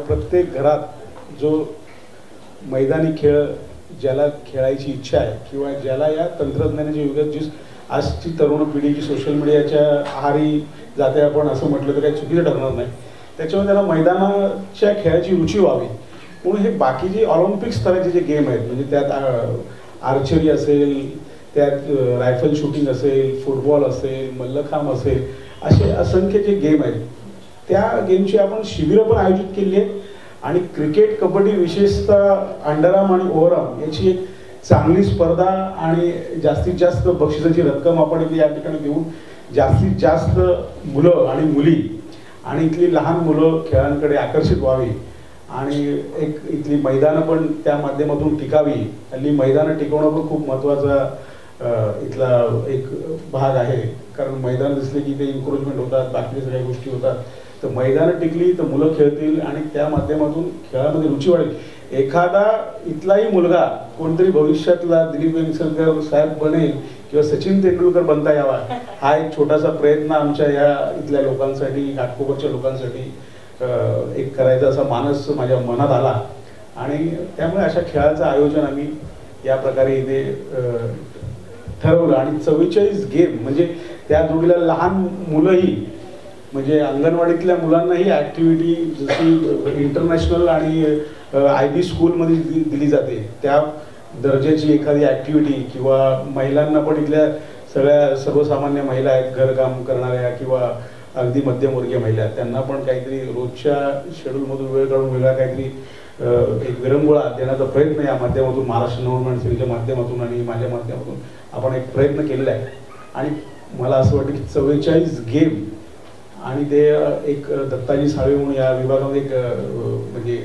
प्रत्येक घरात जो मैदानी खेळ ज्याला खेळायची इच्छा आहे किंवा ज्याला या तंत्रज्ञानाच्या युगात जी आजची तरुण पिढी जी सोशल मीडियाच्या आहारी जाते आपण असं म्हटलं तर काही चुकीचं ठरणार नाही, त्याच्यामुळे त्याला मैदानाच्या खेळाची रुची व्हावी म्हणून हे बाकी जे ऑलिम्पिक स्तराचे जे गेम आहेत म्हणजे त्यात आर्चरी असेल, त्यात रायफल शूटिंग असेल, फुटबॉल असेल, मल्लखांब असेल, असे असंख्य जे गेम आहेत त्या गेमची आपण शिबिरं पण आयोजित केली आहेत आणि क्रिकेट, कबड्डी, विशेषतः अंडरआर्म आणि ओव्हरआर्म याची एक चांगली स्पर्धा आणि जास्तीत जास्त बक्षिसाची रक्कम आपण इथे या ठिकाणी देऊन जास्तीत जास्त मुलं आणि मुली आणि इथली लहान मुलं खेळांकडे आकर्षित व्हावी आणि एक इथली मैदानं पण त्या माध्यमातून टिकावी. हल्ली मैदानं टिकवणं पण खूप महत्त्वाचा इथला एक भाग आहे, कारण मैदान दिसले की ते एन्करेजमेंट होतात, बाकीच्या सगळ्या गोष्टी होतात. तर मैदानं टिकली तर मुलं खेळतील आणि त्या माध्यमातून खेळामध्ये रुची वाढेल. एखादा इथलाही मुलगा कोणतरी भविष्यातला दिलीप वेंगसरकर साहेब बनेल किंवा सचिन तेंडुलकर बनता यावा हा एक छोटासा प्रयत्न आमच्या या इथल्या लोकांसाठी, घाटकोपरच्या लोकांसाठी एक करायचा असा मानस माझ्या मनात आला आणि त्यामुळे अशा खेळाचं आयोजन आम्ही या प्रकारे इथे ठरवलं. आणि 44 गेम म्हणजे त्या जोडीला लहान मुलंही म्हणजे अंगणवाडीतल्या मुलांनाही ॲक्टिव्हिटी जशी इंटरनॅशनल आणि IB स्कूलमध्ये दिली जाते त्या दर्जाची एखादी ॲक्टिव्हिटी किंवा महिलांना पण इथल्या सगळ्या सर्वसामान्य महिला आहेत घरकाम करणाऱ्या किंवा अगदी मध्यमवर्गीय महिला त्यांना पण काहीतरी रोजच्या शेड्यूलमधून वेळ काढून वेगळा काहीतरी एक विरंगुळा देण्याचा प्रयत्न या माध्यमातून महाराष्ट्र नवनिर्माण सेनेच्या माध्यमातून आणि माझ्या माध्यमातून आपण एक प्रयत्न केलेला आहे. आणि मला असं वाटतं की 44 गेम आणि ते एक दत्ताजी साळवे म्हणून या विभागामध्ये एक म्हणजे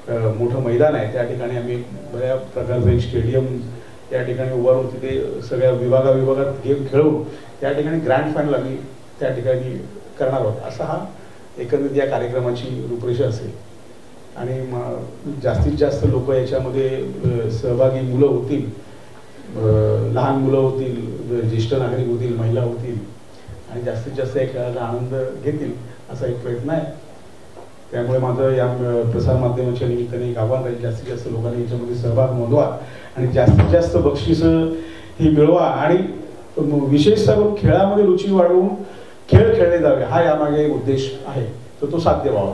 मोठं मैदान आहे त्या ठिकाणी आम्ही बऱ्या प्रकारचं एक स्टेडियम त्या ठिकाणी उभारून तिथे सगळ्या विभागात गेम खेळवून त्या ठिकाणी ग्रँड फायनल आम्ही त्या ठिकाणी करणार आहोत. असा हा एकंदरीत या कार्यक्रमाची रूपरेषा असेल आणि जास्तीत जास्त लोक याच्यामध्ये सहभागी मुलं होतील, लहान मुलं होतील, ज्येष्ठ नागरिक होतील, महिला होतील आणि जास्तीत जास्त या खेळाचा आनंद घेतील असा एक प्रयत्न आहे. त्यामुळे माझं या प्रसार माध्यमाच्या निमित्ताने एक आव्हान राहील, जास्तीत जास्त लोकांनी याच्यामध्ये सहभाग नोंदवा आणि जास्तीत जास्त बक्षिसं ही मिळवा आणि विशेषतः खेळामध्ये रुची वाढवून खेळ खेळले जावे हा यामागे उद्देश आहे, तर तो साध्य व्हावा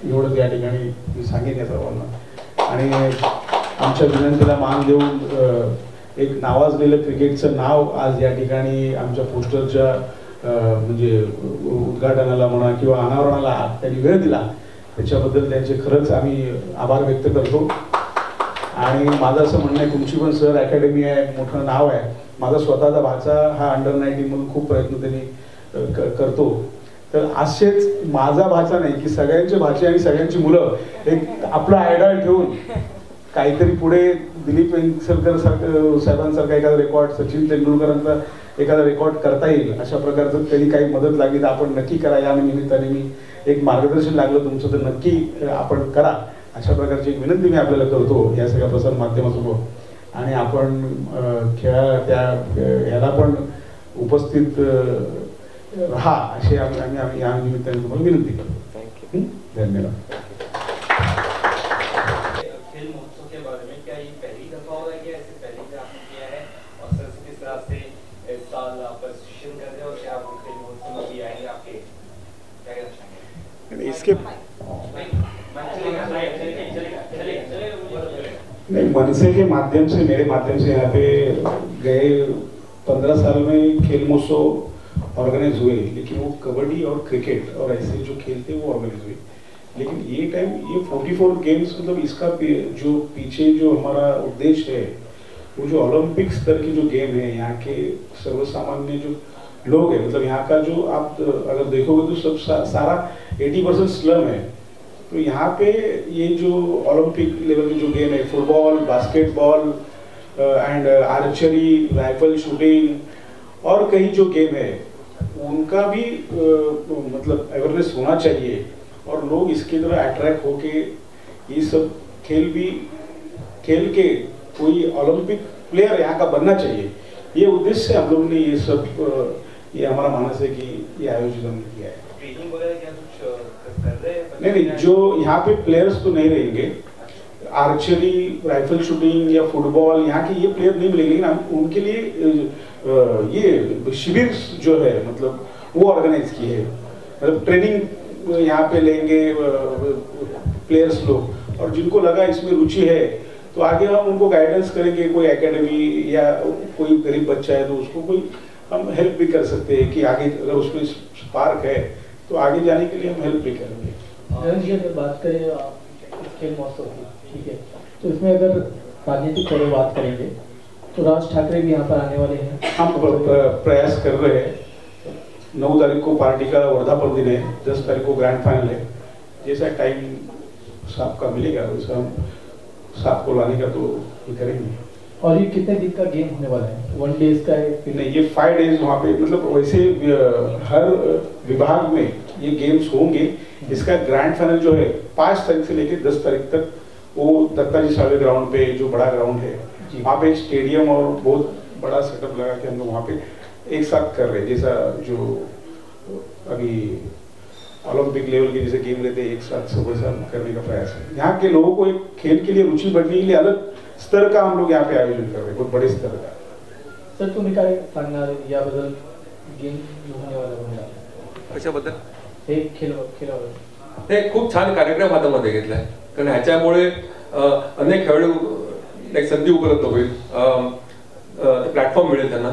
एवढंच या ठिकाणी मी सांगेन या सर्वांना. आणि आमच्या विनंतीला मान देऊन एक नावाजलेलं क्रिकेटचं नाव आज या ठिकाणी आमच्या पोस्टरच्या म्हणजे उद्घाटनाला म्हणा किंवा अनावरणाला त्यांनी वेळ दिला त्याच्याबद्दल त्यांचे खरंच आम्ही आभार व्यक्त करतो. आणि माझं असं म्हणणं आहे तुमची पण सर अकॅडमी आहे, मोठं नाव आहे. माझा स्वतःचा भाचा हा अंडर-19 म्हणून खूप प्रयत्न त्यांनी करतो, तर असेच माझा भाचा नाही की सगळ्यांचे भाचे आणि सगळ्यांची मुलं एक आपला आयडॉल ठेवून काहीतरी पुढे दिलीप वेंगसरकर साहेबांसारखा एखादा रेकॉर्ड, सचिन तेंडुलकरांचा एखादा रेकॉर्ड करता येईल अशा प्रकारचं कधी काही मदत लागली तर आपण नक्की करा. या निमित्ताने मी एक मार्गदर्शन लागलं तुमचं तर नक्की आपण करा अशा प्रकारची एक विनंती मी आपल्याला करतो या सगळ्या प्रसार माध्यमातून. आणि आपण ह्याला पण उपस्थित राहा अशी आम्ही या निमित्ताने तुम्हाला विनंती करतो. धन्यवाद. इसके नहीं, मनसे के माध्यम से, मेरे माध्यम से यहाँ पे गए 15 साल में खेल महोत्सव ऑर्गेनाइज हुए, लेकिन वो कबड्डी और क्रिकेट और ऐसे जो खेल थे वो ऑर्गेनाइज हुए. लेकिन ये टाइम ये 44 गेम्स मतलब इसका जो पीछे जो हमारा उद्देश्य है वो जो ओलंपिक स्तर की जो गेम है यहाँ के सर्वसामान्य जो लोग हैं, मतलब यहाँ का जो आप अगर देखोगे तो सब सारा 80% स्लम है. तो यहाँ पे ये जो ओलंपिक लेवल की जो गेम है football, basketball end archery, rifle shooting और कई जो गेम है उनका भी मतलब अवेयरनेस होना चाहिए और लोग इसकी तरह अट्रैक्ट होके ये सब खेल भी खेल के कोई ओलंपिक प्लेयर यहाँ का बनना चाहिए. ये उद्देश्य से हम लोगों ने ये सब ये हमारा मानस है कि ये आयोजित हमने किया है. नहीं नहीं, जो यहाँ पे प्लेयर्स तो नहीं रहेंगे, आर्चरी, राइफल शूटिंग या फुटबॉल यहाँ के ये प्लेयर नहीं मिलेंगे, लेकिन हम उनके लिए ये शिविर जो है मतलब वो ऑर्गेनाइज किए है, मतलब ट्रेनिंग यहाँ पे लेंगे प्लेयर्स लोग, और जिनको लगा इसमें रुचि है तो आगे हम उनको गाइडेंस करेंगे, कोई एकेडमी या कोई गरीब बच्चा है तो उसको कोई हम हेल्प भी कर सकते हैं कि आगे अगर उसमें स्पार्क है तो आगे जाने के लिए हम हेल्प भी करेंगे। अगर बात करें खेल महोत्सव की, ठीक है, तो इसमें अगर राजनीतिक पर बात करेंगे तो राज ठाकरे भी यहाँ पर आने वाले हैं। हम प्रयास कर रहे हैं, 9 तारीख को पार्टी का वर्धापन दिन है, 10 तारीख को ग्रैंड फाइनल है, जैसा टाइम साहब का मिलेगा वैसा हम साहब को लाने का तो ये करेंगे। और ये कितने दिन का गेम होने वाला है? 1 डेज का है? नहीं, ये 5 डेज वहाँ पे, मतलब वैसे हर विभाग में ये गेम्स होंगे। इसका ग्रैंड फाइनल जो है 5 तारीख से लेकर 10 तारीख तक वो दत्ताजी सावे ग्राउंड पे, जो बड़ा ग्राउंड है वहाँ पे एक स्टेडियम और बहुत बड़ा सेटअप लगा के हम लोग वहाँ पे एक साथ कर रहे हैं, जैसा जो अभी ओलंपिक लेवल के जैसे गेम रहते हैं एक साथ, सब वैसा करने का प्रयास है। यहाँ के लोगों को एक खेल के लिए रुचि बढ़ने के लिए अलग स्तर का हम लोग यहाँ पे आयोजन कर रहे हैं, बहुत बड़े स्तर का। सर तुम्ही काय सांगणार याबद्दल, गेम जो होने वाला आहे कशाबद्दल? हे खेळावर हे खूप छान कार्यक्रम हातामध्ये घेतलाय, कारण ह्याच्यामुळे अनेक खेळाडू एक संधी उपलब्ध होईल, प्लॅटफॉर्म मिळेल त्यांना,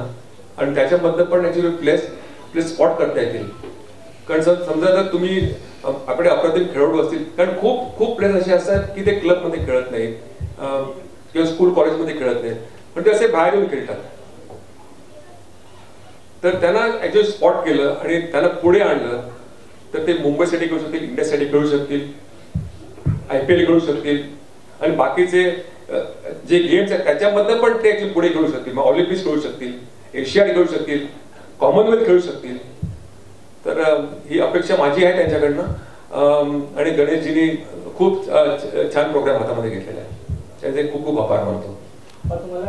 आणि त्याच्याबद्दल पण ऍक्च्युली प्लेस स्पॉट करता येतील। कारण समजा जर तुम्ही आपले अप्रतिम खेळाडू असतील, कारण खूप प्लेयर्स असे असतात की ते क्लबमध्ये खेळत नाहीत किंवा स्कूल कॉलेजमध्ये खेळत नाहीत, पण ते असे बाहेर येऊन खेळतात, तर त्यांना ऍक्च्युअली स्पॉट केलं आणि त्यांना पुढे आणलं तर ते मुंबईसाठी खेळू शकतील, इंडियासाठी खेळू शकतील, IPL खेळू शकतील, आणि बाकीचे जे गेम्स आहेत त्याच्याबद्दल पण ते ऍक्च्युअली पुढे खेळू शकतील, मग ऑलिम्पिक्स खेळू शकतील, एशियाड खेळू शकतील, कॉमनवेल्थ खेळू शकतील। तर ही अपेक्षा माझी आहे त्यांच्याकडनं, आणि गणेशजींनी खूप छान प्रोग्राम हातामध्ये घेतलेला आहे, त्याचे खूप खूप आभार मानतो। और तुम्हारा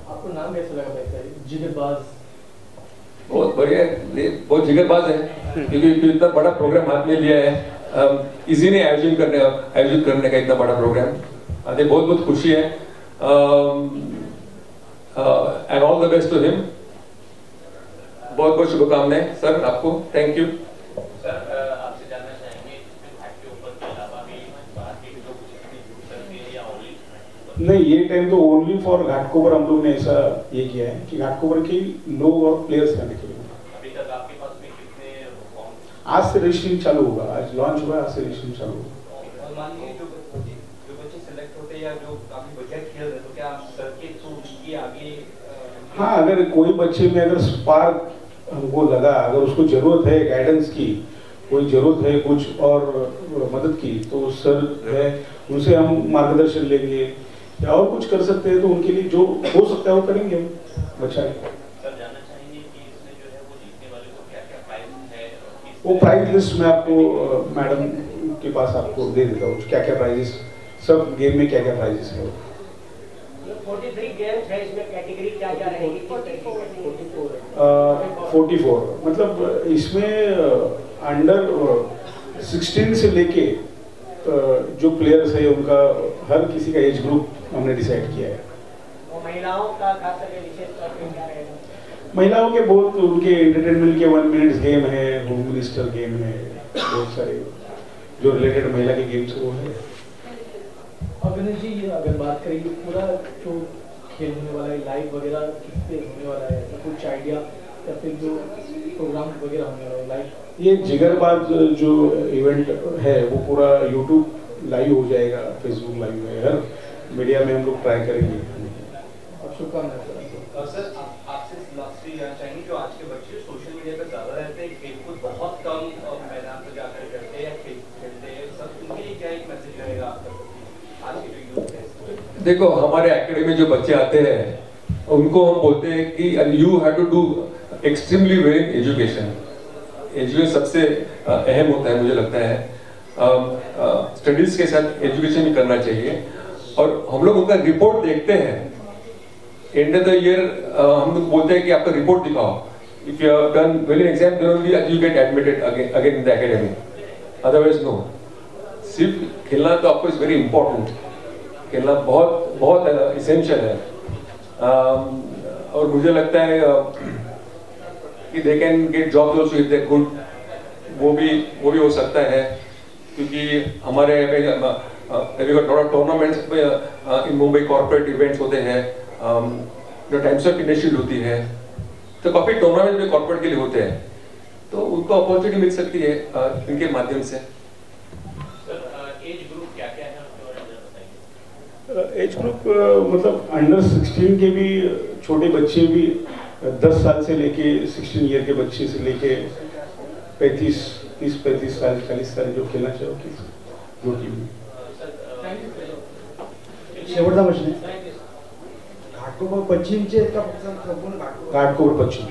आपको नाम कैसा लगा भाई साहब? जिगरबाज। बहुत बढ़िया है, बहुत जिगरबाज है, क्योंकि इतना बड़ा प्रोग्राम हाथ में लिया है, इजी नहीं आयोजित करने का इतना बड़ा प्रोग्राम, आते बहुत बहुत खुशी है, and all the best to him. बहुत बहुत शुभकामनाएं सर आपको, थैंक यू। सर आपसे जानना चाहेंगे घाट के ऊपर के अलावा भी बाहर के लोग जुड़ सकते हैं या ओनली? नहीं, ये टाइम तो ओनली फॉर घाटकोपर हम लोग ने ऐसा ये किया है कि घाटकोपर के लोग और प्लेयर्स आने के लिए। अभी तक आपके पास में कितने फॉर्म? आज से रजिस्ट्रेशन चालू होगा, आज लॉन्च हुआ है, आज से रजिस्ट्रेशन चालू होगा। और मान लीजिए जो बच्चे सेलेक्ट होते हैं या जो काफी बढ़िया खेल रहे तो क्या सर के थ्रू उनकी आगे? हाँ, अगर कोई बच्चे में अगर स्पार्क हमको लगा, अगर उसको जरूरत है गाइडेंस की, कोई जरूरत है कुछ और मदद की, तो सर है उनसे हम मार्गदर्शन लेंगे या और कुछ कर सकते हैं तो उनके लिए जो हो सकता है वो करेंगे हम बच्चा। सर जानना चाहेंगे कि इसमें जो है वो जीतने वाले को क्या-क्या प्राइज है? वो प्राइज लिस्ट मैं आपको मैडम के पास आपको दे देता हूँ, क्या-क्या प्राइजेस, सब गेम में क्या-क्या प्राइजेस है। 43 गेम्स है, इसमें कैटेगरी क्या-क्या रहेगी? 44 मतलब इसमें अंडर 16 से लेके जो प्लेयर्स है उनका हर किसी का एज ग्रुप हमने डिसाइड किया है। और महिलाओं का खास करके विशेष तौर पे क्या रहेगा? महिलाओं के बहुत उनके एंटरटेनमेंट के 1 मिनट गेम है, होम मिनिस्टर गेम है, बहुत सारे जो रिलेटेड महिला के गेम्स वो है। और गणेश जी अगर बात करेंगे पूरा जो खेल होने वाला है, लाइव वगैरह किस पे होने वाला है, तो कुछ आइडिया या फिर जो प्रोग्राम वगैरह होने वाला है लाइव? ये जिगरबाज जो इवेंट है वो पूरा यूट्यूब लाइव हो जाएगा, फेसबुक लाइव है, हर मीडिया में हम लोग ट्राई करेंगे। शुभकामनाएं सर आपसे लास्ट जानना चाहेंगे, जो आज के बच्चे सोशल मीडिया पर ज्यादा रहते हैं, खेलकूद बहुत कम मैदान पर जाकर करते हैं या खेलते हैं, सब उनके लिए क्या एक मैसेज रहेगा आपका आज की जो यूथ है? देखो हमारे एकेडमी में जो बच्चे आते हैं उनको हम बोलते हैं कि you have to do extremely well in education. Education सबसे अहम होता है, मुझे लगता है स्टडीज के साथ एजुकेशन भी करना चाहिए, और हम लोग उनका रिपोर्ट देखते हैं एंड ऑफ द ईयर, हम लोग बोलते हैं कि आपका रिपोर्ट दिखाओ, if you have done well in exam then only you get admitted again in the academy, otherwise no. सिर्फ खेलना तो ऑफकोर्स वेरी इंपॉर्टेंट, खेलना बहुत बहुत इसेंशियल है, और मुझे लगता है कि they can get job also if they good, वो भी हो सकता है, क्योंकि हमारे tournaments in Mumbai corporate events होते हैं, टाइम्स ऑफ इंडिया शील्ड होती है, तो काफी टूर्नामेंट में कॉर्पोरेट के लिए होते हैं, तो उनको अपॉर्चुनिटी मिल सकती है इनके माध्यम से। एज ग्रुप क्या क्या है आपके बारे में बताइए। एज ग्रुप मतलब अंडर 16 के भी छोटे बच्चे भी 10 साल से लेके 16 ईयर के बच्चे से लेके 30-35 साल 40 साल जो खेलना चाहो जो टीम। शेवटचा प्रश्न आहे, घाटकोपर पश्चिमचे आहेत का फक्त संपूर्ण घाटकोपर पश्चिम?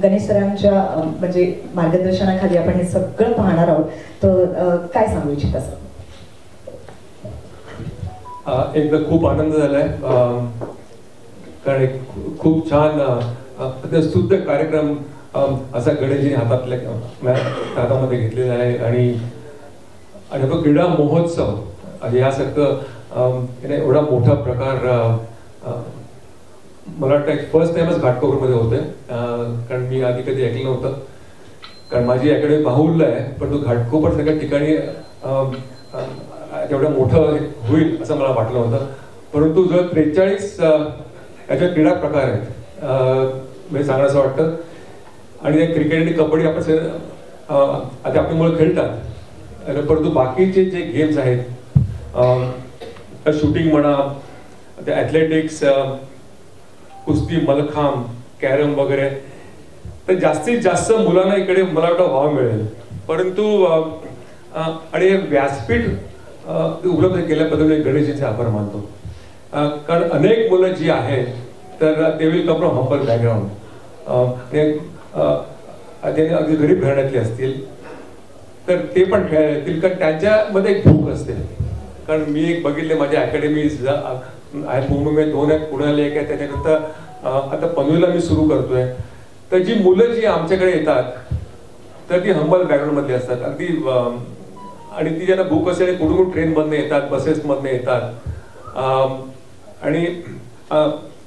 गणेश सरांच्या म्हणजे मार्गदर्शनाखाली आपण हे सगळं पाहणार आहोत, तर काय सांगू इच्छिता सर? एकदा खूप आनंद झालाय, कारण एक खूप छान शुद्ध कार्यक्रम असा गणेशजी हातामध्ये घेतलेला आहे, आणि क्रीडा महोत्सव यासारखं एवढा मोठा प्रकार मला वाटतं फर्स्ट टाइमच घाटकोपरमध्ये होते, कारण मी आधी कधी ऐकलं नव्हतं, कारण माझी अकॅडमी माहुलला आहे, पण तो घाटकोपर सगळ्या ठिकाणी तेवढं मोठं होईल असं मला वाटलं होतं, परंतु जो 43 याच्या क्रीडा प्रकार आहेत म्हणजे सांगणं असं वाटतं, आणि क्रिकेट आणि कबड्डी आपण आता आपली मुलं खेळतात, परंतु बाकीचे जे गेम्स आहेत, शूटिंग म्हणा, ते ॲथलेटिक्स, कुस्ती, मलखांब, कॅरम वगैरे, तर जास्तीत जास्त मुलांना इकडे मला वाटतं वाव मिळेल, परंतु आणि व्यासपीठ उपलब्ध केल्याबद्दल गणेशजींचे आभार मानतो, कारण अनेक मुलं जी आहेत तर ते will come from humble background, आणि अगदी गरीब घराण्यातले असतील तर ते पण खेळतील, कारण त्यांच्यामध्ये एक भूक असते, कारण मी एक बघितले माझ्या अकॅडमीज आहेत मुंबईमध्ये 2 आहेत, पुण्याला 1 आहे, त्याच्यानंतर आता पनवेलला मी सुरू करतोय, तर जी मुलं जी आमच्याकडे येतात तर ती हंबल बॅकग्राऊंड मधली असतात अगदी, आणि ती ज्यांना भूक असेल कुठून ट्रेनमधनं येतात, बसेसमधनं येतात, आणि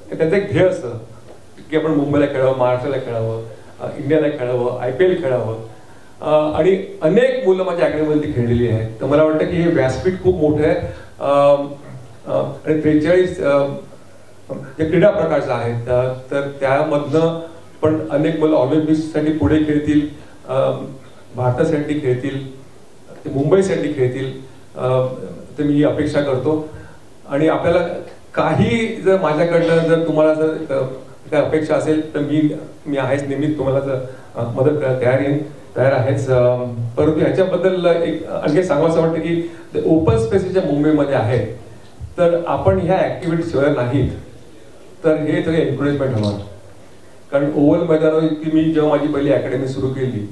त्यांचं एक ध्येय असतं की आपण मुंबईला खेळावं, महाराष्ट्राला खेळावं, इंडियाला खेळावं, IPL खेळावं, आणि अनेक मुलं माझ्या अकॅडमीमध्ये खेळलेली आहेत, तर मला वाटतं की हे व्यासपीठ खूप मोठं आहे, आणि 43 जे क्रीडा प्रकारचे आहेत तर त्यामधनं पण अनेक मुलं ऑलिम्पिक्ससाठी पुढे खेळतील, भारतासाठी खेळतील, ते मुंबईसाठी खेळतील, तर मी ही अपेक्षा करतो, आणि आपल्याला काही जर माझ्याकडनं जर तुम्हाला जर काय अपेक्षा असेल तर मी आहेच, नेहमी तुम्हाला जर मदत करायला तयार आहेच, परंतु ह्याच्याबद्दल एक आणखी सांगावं वाटतं की ओपन स्पेसेस ज्या मुंबईमध्ये आहेत तर आपण ह्या ऍक्टिव्हिटी शिवाय नाहीत, तर हे सगळे एन्करेजमेंट हवं, कारण ओव्हल मैदानावरती मी जेव्हा माझी पहिली अकॅडमी सुरू केली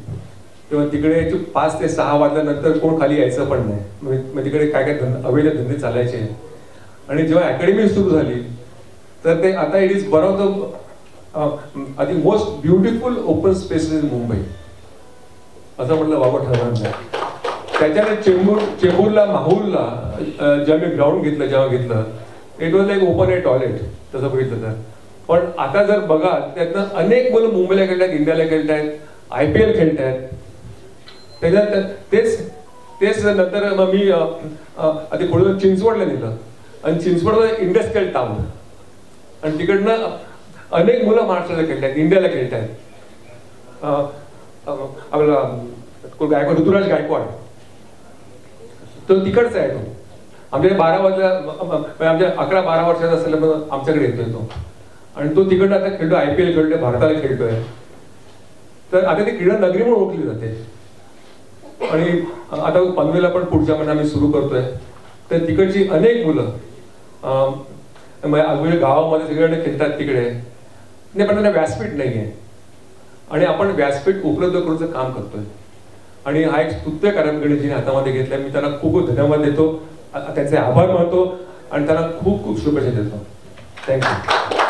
तेव्हा तिकडे 5 ते 6 वाजल्यानंतर कोण खाली यायचं पण नाही, म्हणजे तिकडे काय काय अवैध धंदे चालायचे, आणि जेव्हा अकॅडमी सुरू झाली तर ते आता it is one of the आधी most beautiful open spaces in Mumbai असं म्हटलं बाबा ठरवलं नाही, त्याच्याने चेंबूरला माहुलला जेव्हा मी ग्राउंड जेव्हा घेतलं it was like open A toilet तसं बघितलं तर, पण आता जर बघा त्यातनं अनेक मुलं मुंबईला खेळतात, इंडियाला खेळतायत, IPL खेळतायत, त्याच्यात तेच नंतर मग मी आधी पुढे चिंचवडला नेलं, आणि चिंचवडला इंडस्ट्रियल टाउन, आणि तिकडनं अनेक मुलं महाराष्ट्राला खेळतायत, इंडियाला खेळतायत, आपला ऋतुराज गायकवाड तो तिकडचा आहे, तो आमच्या 12 वाजल्या आमच्या 11-12 वर्षाचा असल्यामुळे आमच्याकडे येतोय तो, आणि तो तिकडनं आता खेळतो, IPL खेळतोय, भारताला खेळतोय, तर आता ती क्रीडा नगरी म्हणून ओळखली जाते, आणि आता पनवेलला पण पुढच्या महिन्यात आम्ही सुरू करतोय, तर तिकडची अनेक मुलं गावामध्ये सगळीकडे खेळतात तिकडे, नाही पण त्यांना व्यासपीठ नाही आहे, आणि आपण व्यासपीठ उपलब्ध करूचं काम करतोय, आणि हा एक स्तुत्य कार्यक्रम गणेशजीने हातामध्ये घेतलाय, मी त्यांना खूप खूप धन्यवाद देतो, त्यांचे आभार मानतो, आणि त्यांना खूप खूप शुभेच्छा देतो. थँक्यू.